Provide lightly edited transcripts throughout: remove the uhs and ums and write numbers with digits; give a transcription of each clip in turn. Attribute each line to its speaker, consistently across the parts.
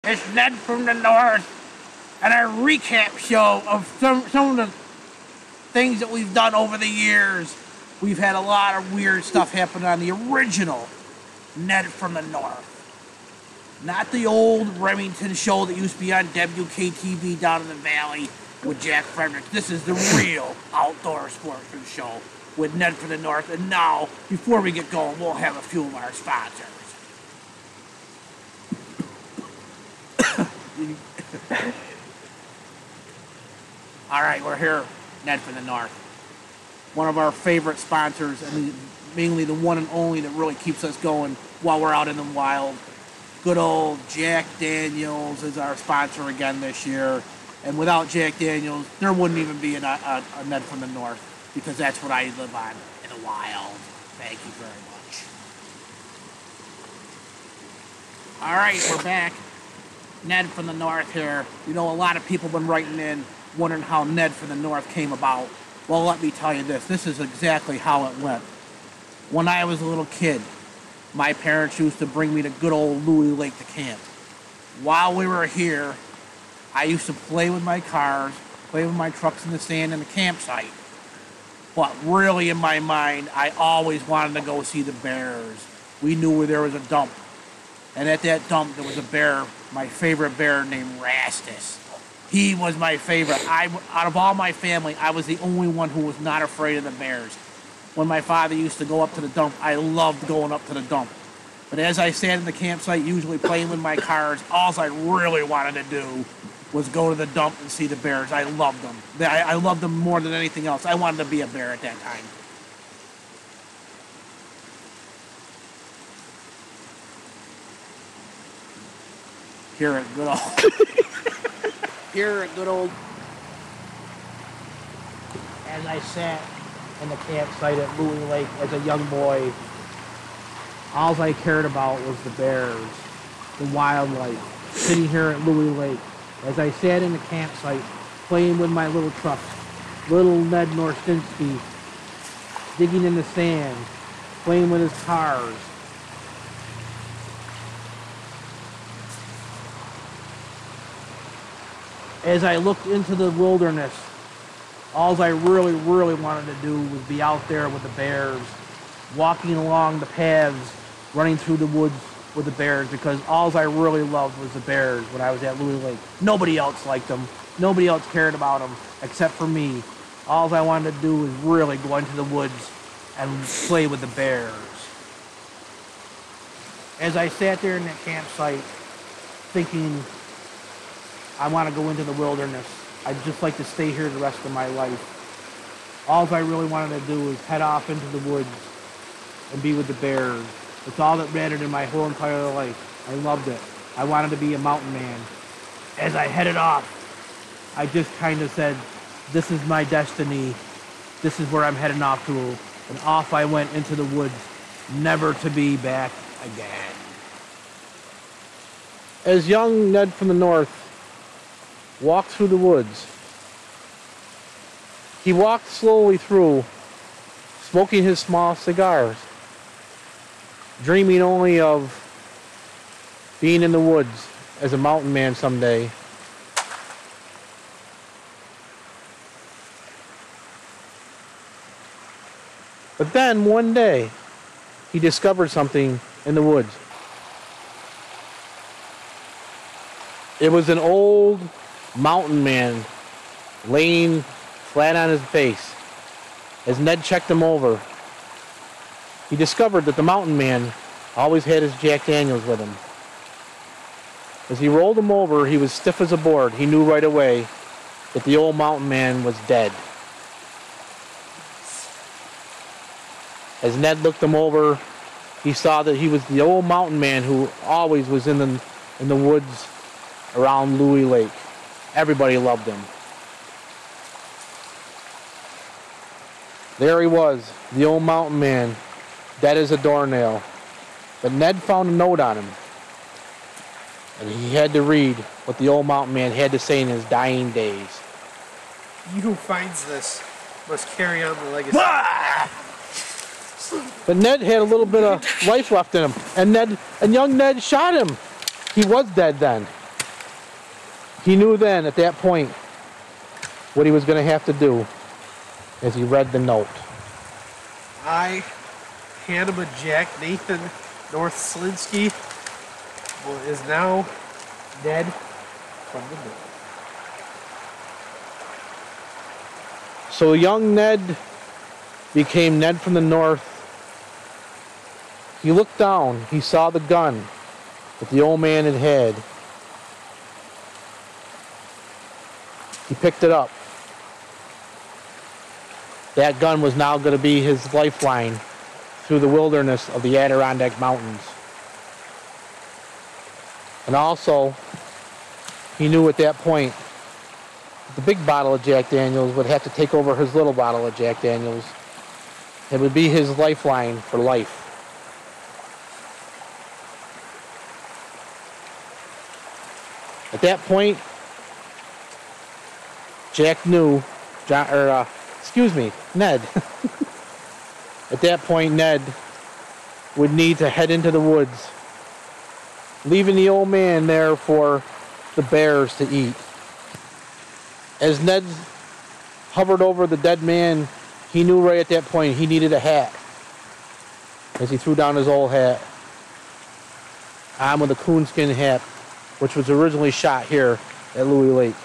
Speaker 1: It's Ned from the North and a recap show of some of the things that we've done over the years. We've had a lot of weird stuff happen on the original Ned from the North. Not the old Remington show that used to be on WKTV down in the valley with Jack Fredericks. This is the real outdoor sports show with Ned from the North. And now, before we get going, we'll have a few of our sponsors. All right, we're here, Ned from the North. One of our favorite sponsors, and mainly the one and only that really keeps us going while we're out in the wild. Good old Jack Daniels is our sponsor again this year. And without Jack Daniels, there wouldn't even be a Ned from the North, because that's what I live on in the wild. Thank you very much. All right, we're back. Ned from the North here. You know, a lot of people have been writing in wondering how Ned from the North came about. Well, let me tell you this. This is exactly how it went. When I was a little kid, my parents used to bring me to good old Louis Lake to camp. While we were here, I used to play with my cars, play with my trucks in the sand in the campsite. But really in my mind, I always wanted to go see the bears. We knew where there was a dump. And at that dump, there was a bear, my favorite bear named Rastus. He was my favorite. Out of all my family, I was the only one who was not afraid of the bears. When my father used to go up to the dump, I loved going up to the dump. But as I sat in the campsite, usually playing with my cars, all I really wanted to do was go to the dump and see the bears. I loved them. I loved them more than anything else. I wanted to be a bear at that time. Here at good old, as I sat in the campsite at Louis Lake as a young boy, all I cared about was the bears, the wildlife, sitting here at Louis Lake. As I sat in the campsite, playing with my little trucks, little Ned Northslinski, digging in the sand, playing with his cars. As I looked into the wilderness, all I really wanted to do was be out there with the bears, walking along the paths, running through the woods with the bears, because all I really loved was the bears when I was at Louis Lake. Nobody else liked them. Nobody else cared about them except for me. All I wanted to do was really go into the woods and play with the bears. As I sat there in that campsite thinking, I want to go into the wilderness. I'd just like to stay here the rest of my life. All I really wanted to do was head off into the woods and be with the bears. It's all that mattered in my whole entire life. I loved it. I wanted to be a mountain man. As I headed off, I just kind of said, this is my destiny. This is where I'm heading off to. And off I went into the woods, never to be back again. As young Ned from the North walked through the woods, he walked slowly through, smoking his small cigars, dreaming only of being in the woods as a mountain man someday. But then one day, he discovered something in the woods. It was an old mountain man laying flat on his face. As Ned checked him over, he discovered that the mountain man always had his Jack Daniels with him. As he rolled him over, he was stiff as a board. He knew right away that the old mountain man was dead. As Ned looked him over, he saw that he was the old mountain man who always was in the woods around Louis Lake. Everybody loved him. There he was, the old mountain man, dead as a doornail. But Ned found a note on him, and he had to read what the old mountain man had to say in his dying days.
Speaker 2: He who finds this must carry on the legacy.
Speaker 1: But Ned had a little bit of life left in him, and young Ned shot him. He was dead then. He knew then, at that point, what he was going to have to do as he read the note.
Speaker 2: I, Hannibal Jack Nathan Northslinski, is now Ned from the North.
Speaker 1: So young Ned became Ned from the North. He looked down. He saw the gun that the old man had had. He picked it up. That gun was now going to be his lifeline through the wilderness of the Adirondack Mountains. And also, he knew at that point that the big bottle of Jack Daniels would have to take over his little bottle of Jack Daniels. It would be his lifeline for life. At that point, Jack knew, Ned. At that point, Ned would need to head into the woods, leaving the old man there for the bears to eat. As Ned hovered over the dead man, he knew right at that point he needed a hat. As he threw down his old hat, on with a coonskin hat, which was originally shot here at Louis Lake.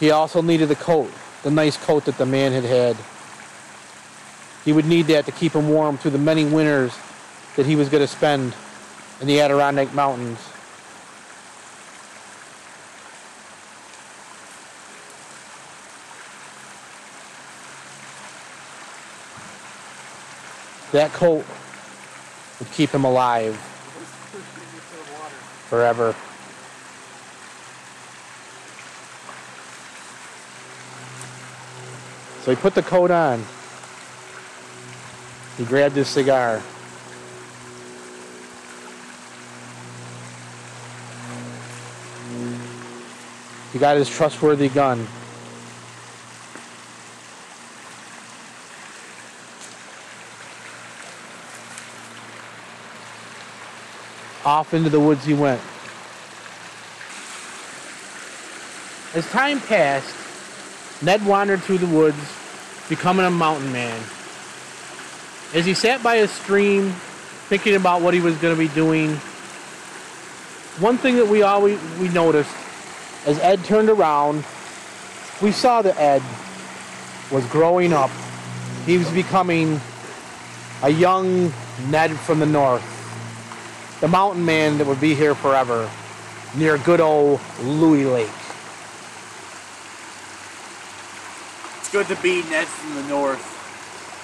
Speaker 1: He also needed the coat, the nice coat that the man had had. He would need that to keep him warm through the many winters that he was going to spend in the Adirondack Mountains. That coat would keep him alive forever. So he put the coat on. He grabbed his cigar. He got his trustworthy gun. Off into the woods he went. As time passed, Ned wandered through the woods, becoming a mountain man. As he sat by a stream, thinking about what he was going to be doing, one thing that we noticed, as Ed turned around, we saw that Ed was growing up. He was becoming a young Ned from the North, the mountain man that would be here forever, near good old Louis Lake.
Speaker 3: It's good to be Ned from the North,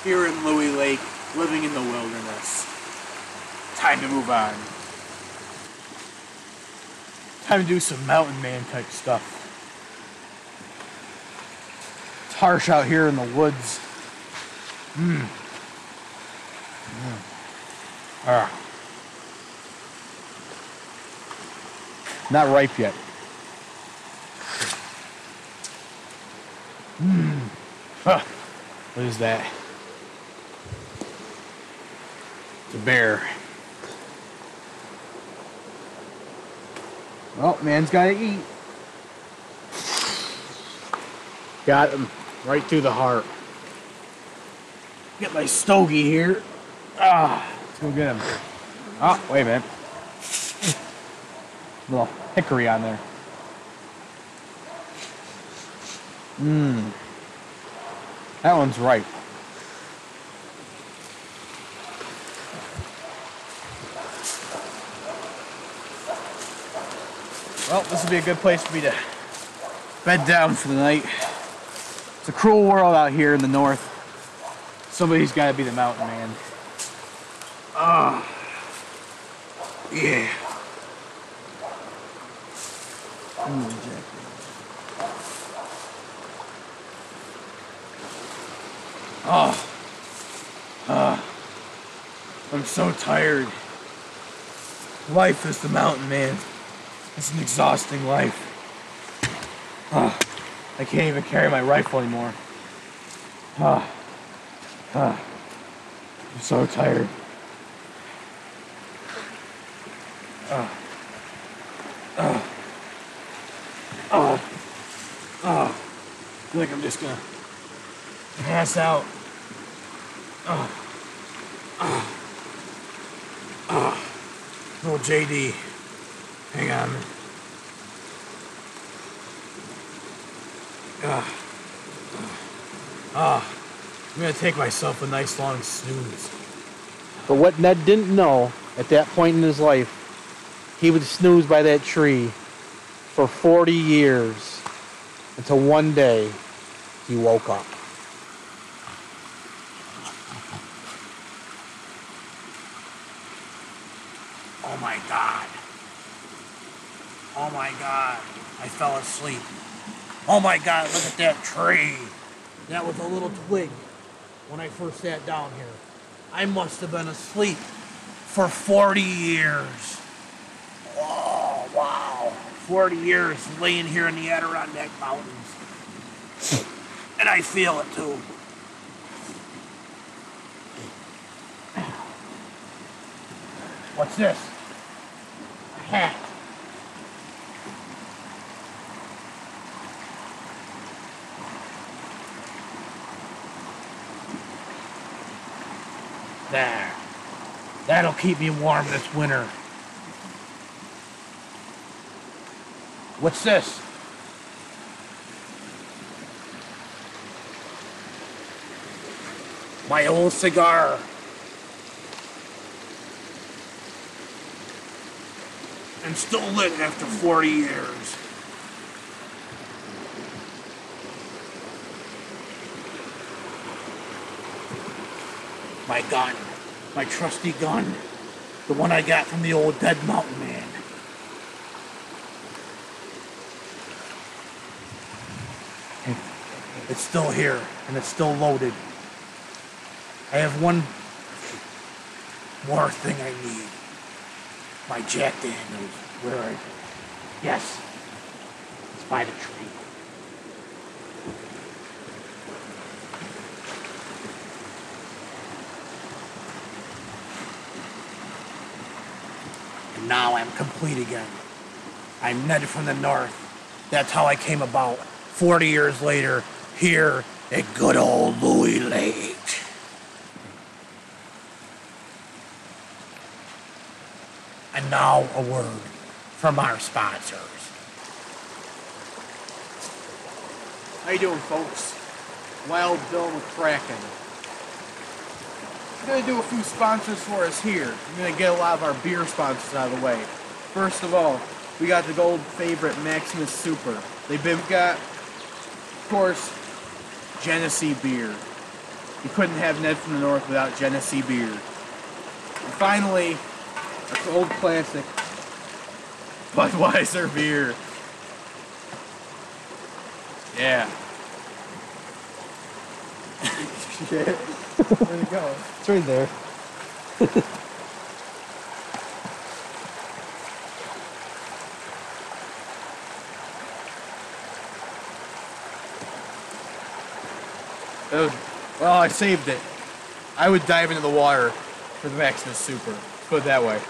Speaker 3: here in Louis Lake, living in the wilderness. Time to move on. Time to do some mountain man type stuff. It's harsh out here in the woods. Not ripe yet. What is that? It's a bear. Well, man's gotta eat. Got him right through the heart. Get my stogie here. Let's go get him. Oh, wait a minute. Little hickory on there. That one's ripe. Well, this would be a good place for me to bed down for the night. It's a cruel world out here in the north. Somebody's got to be the mountain man. Yeah. I'm so tired. Life is the mountain man. It's an exhausting life. I can't even carry my rifle anymore. I'm so tired. feel like I'm just gonna pass out. Little JD. Hang on. I'm gonna take myself a nice long snooze. But what Ned didn't know at that point in his life, he would snooze by that tree for 40 years until one day he woke up.
Speaker 1: Oh my God. Oh my God. I fell asleep. Oh my God, look at that tree. That was a little twig when I first sat down here. I must have been asleep for 40 years. Oh, wow. 40 years laying here in the Adirondack Mountains. And I feel it too. What's this? A hat. There. That'll keep me warm this winter. What's this? My old cigar. And still lit after 40 years. My gun. My trusty gun. The one I got from the old dead mountain man. It's still here, and it's still loaded. I have one more thing I need. My Jack Daniels. Where are you? Yes. It's by the tree. And now I'm complete again. I'm Ned from the North. That's how I came about. 40 years later, here at good old Louis Lake. And now a word from our sponsors.
Speaker 3: How you doing, folks? Wild Bill McCracken. I'm gonna do a few sponsors for us here. I'm gonna get a lot of our beer sponsors out of the way. First of all, we got the gold favorite Maximus Super. They've got, of course, Genesee beer. You couldn't have Ned from the North without Genesee beer. And finally, an old classic, Budweiser beer. Yeah. Shit. Where'd it go? It's right there. Well, I saved it. I would dive into the water for the Maximus Super. Let's put it that way.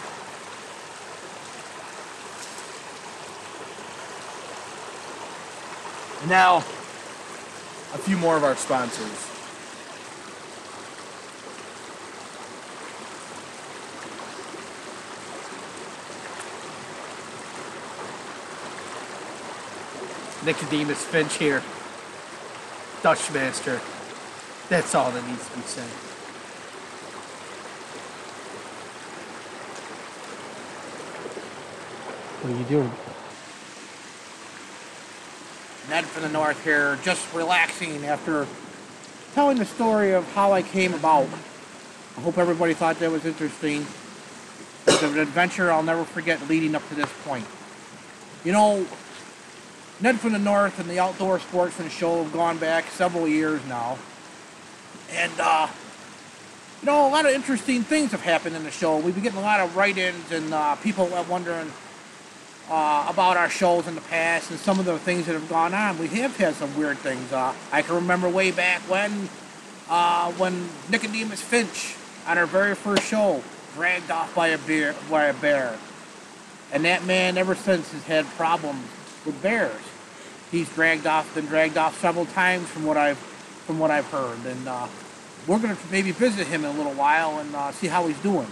Speaker 3: And now, a few more of our sponsors. Nicodemus Finch here. Dutchmaster. That's all that needs to be said. What are you doing?
Speaker 1: Ned from the North here, just relaxing after telling the story of how I came about. I hope everybody thought that was interesting. It's an adventure I'll never forget leading up to this point. You know, Ned from the North and the Outdoor Sportsman Show have gone back several years now. And, you know, a lot of interesting things have happened in the show. We've been getting a lot of write-ins and people wondering about our shows in the past and some of the things that have gone on. We have had some weird things. I can remember way back when Nicodemus Finch, on our very first show, dragged off by a bear. And that man ever since has had problems with bears. He's been dragged off several times from what I've heard, and we're gonna maybe visit him in a little while and see how he's doing.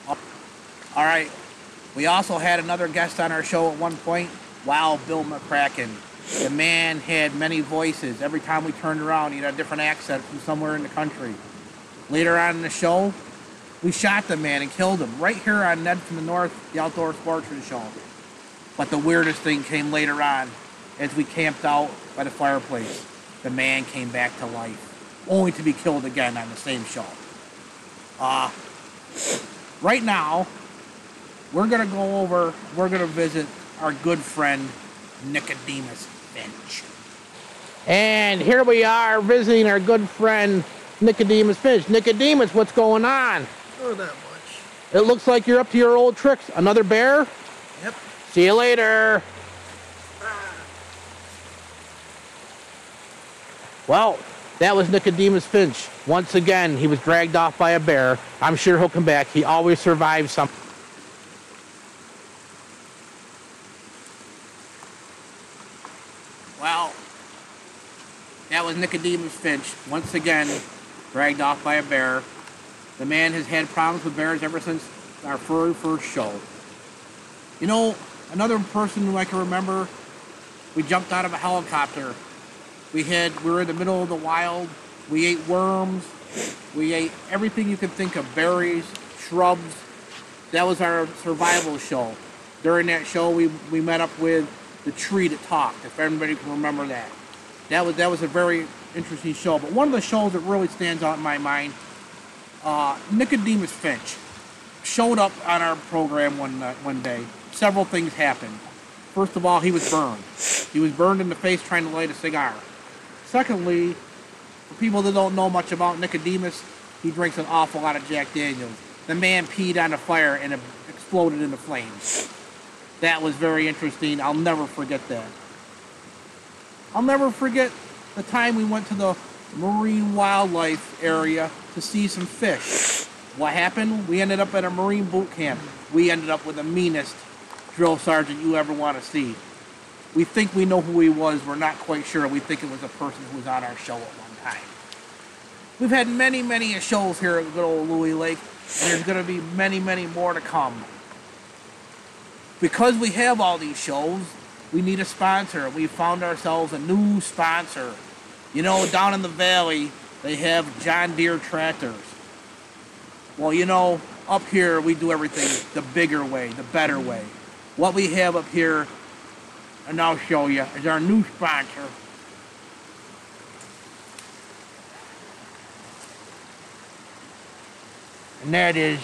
Speaker 1: All right. We also had another guest on our show at one point. Wow, Bill McCracken. The man had many voices. Every time we turned around, he had a different accent from somewhere in the country. Later on in the show, we shot the man and killed him right here on Ned from the North, the Outdoor Sportsman Show. But the weirdest thing came later on as we camped out by the fireplace. The man came back to life, only to be killed again on the same show. Right now, we're going to visit our good friend, Nicodemus Finch. And here we are visiting our good friend, Nicodemus Finch. Nicodemus, what's going on?
Speaker 2: Oh, not much.
Speaker 1: It looks like you're up to your old tricks. Another bear?
Speaker 2: Yep.
Speaker 1: See you later. Well, that was Nicodemus Finch. Once again, he was dragged off by a bear. I'm sure he'll come back. He always survives something. Well, that was Nicodemus Finch. Once again, dragged off by a bear. The man has had problems with bears ever since our very first show. You know, another person who I can remember, we jumped out of a helicopter. We were in the middle of the wild. We ate worms. We ate everything you could think of, berries, shrubs. That was our survival show. During that show, we met up with the tree that talked, if everybody can remember that. That was a very interesting show. But one of the shows that really stands out in my mind, Nicodemus Finch showed up on our program one day. Several things happened. First of all, he was burned. He was burned in the face trying to light a cigar. Secondly, for people that don't know much about Nicodemus, he drinks an awful lot of Jack Daniels. The man peed on a fire and it exploded into flames. That was very interesting. I'll never forget that. I'll never forget the time we went to the marine wildlife area to see some fish. What happened? We ended up at a marine boot camp. We ended up with the meanest drill sergeant you ever want to see. We think we know who he was. We're not quite sure. We think it was a person who was on our show at one time. We've had many, many shows here at good old Louis Lake, and there's going to be many, many more to come. Because we have all these shows, we need a sponsor. We found ourselves a new sponsor. You know, down in the valley, they have John Deere tractors. Well, you know, up here, we do everything the bigger way, the better way. What we have up here, and I'll show you, is our new sponsor. And that is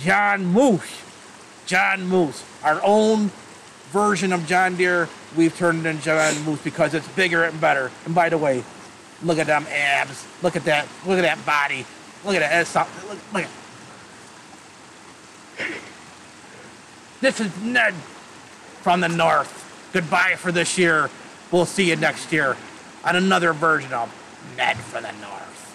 Speaker 1: John Moose. John Moose. Our own version of John Deere, we've turned it into John Moose because it's bigger and better. And by the way, look at them abs. Look at that. Look at that body. Look at that. That's something. Look at. This is Ned from the North. Goodbye for this year. We'll see you next year on another version of Ned from the North.